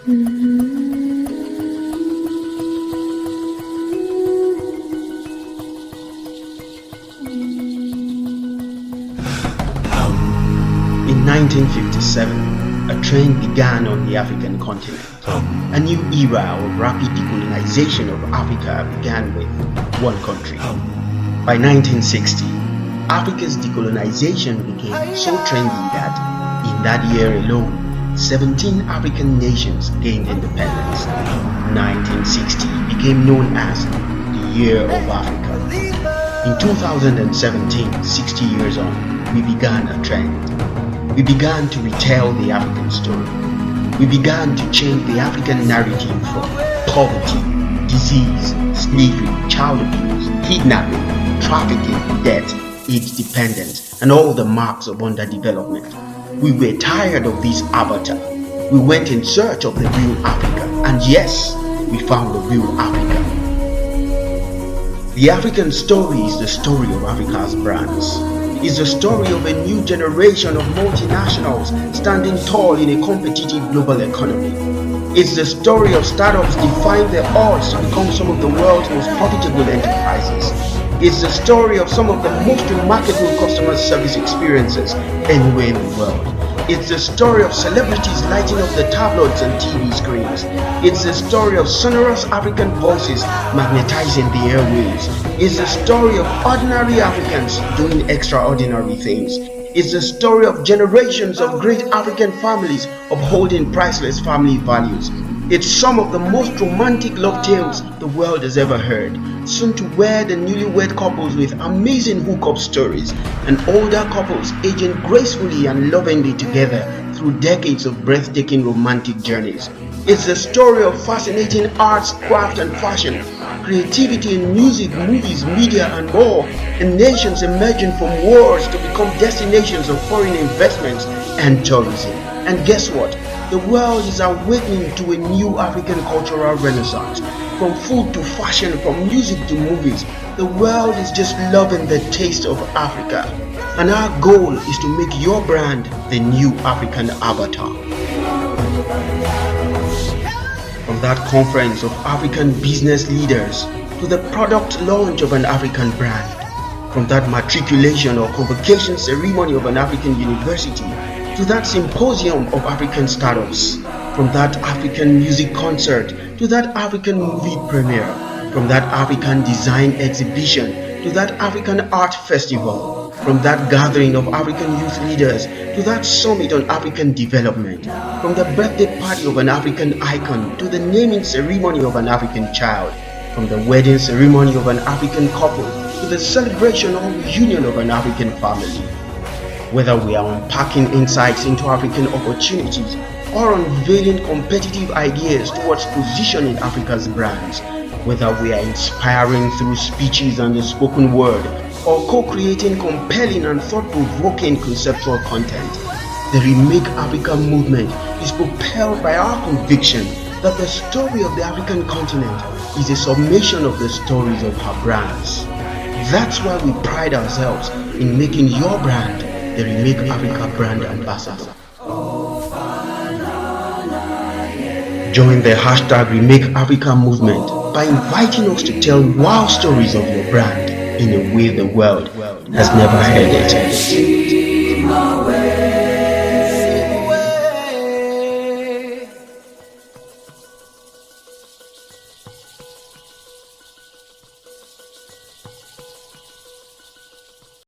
In 1957, a trend began on the African continent. A new era of rapid decolonization of Africa began with one country. By 1960, Africa's decolonization became so trendy that in that year alone, 17 African nations gained independence. 1960 became known as the Year of Africa. In 2017, 60 years on, we began a trend. We began to retell the African story. We began to change the African narrative from poverty, disease, slavery, child abuse, kidnapping, trafficking, debt, age dependence, and all the marks of underdevelopment. We were tired of this avatar. We went in search of the real Africa, and yes, we found the real Africa. The African story is the story of Africa's brands. It's the story of a new generation of multinationals standing tall in a competitive global economy. It's the story of startups defying the odds to become some of the world's most profitable enterprises. It's the story of some of the most remarkable customer service experiences anywhere in the world. It's the story of celebrities lighting up the tabloids and TV screens. It's the story of sonorous African voices magnetizing the airwaves. It's the story of ordinary Africans doing extraordinary things. It's the story of generations of great African families upholding priceless family values. It's some of the most romantic love tales the world has ever heard, soon to wear the newlywed couples with amazing hookup stories, and older couples aging gracefully and lovingly together through decades of breathtaking romantic journeys. It's the story of fascinating arts, craft and fashion, creativity in music, movies, media and more, and nations emerging from wars to become destinations of foreign investments and tourism. And guess what? The world is awakening to a new African cultural renaissance. From food to fashion, from music to movies, the world is just loving the taste of Africa. And our goal is to make your brand the new African avatar. From that conference of African business leaders to the product launch of an African brand, from that matriculation or convocation ceremony of an African university to that symposium of African startups, from that African music concert to that African movie premiere, from that African design exhibition to that African art festival, from that gathering of African youth leaders to that summit on African development, from the birthday party of an African icon to the naming ceremony of an African child, from the wedding ceremony of an African couple to the celebration or reunion of an African family. Whether we are unpacking insights into African opportunities or unveiling competitive ideas towards positioning Africa's brands, whether we are inspiring through speeches and the spoken word or co-creating compelling and thought-provoking conceptual content, the Remake Africa movement is propelled by our conviction that the story of the African continent is a summation of the stories of her brands. That's why we pride ourselves in making your brand the Remake Africa brand ambassador. Join the hashtag Remake Africa movement by inviting us to tell wow stories of your brand in a way the world has never heard it.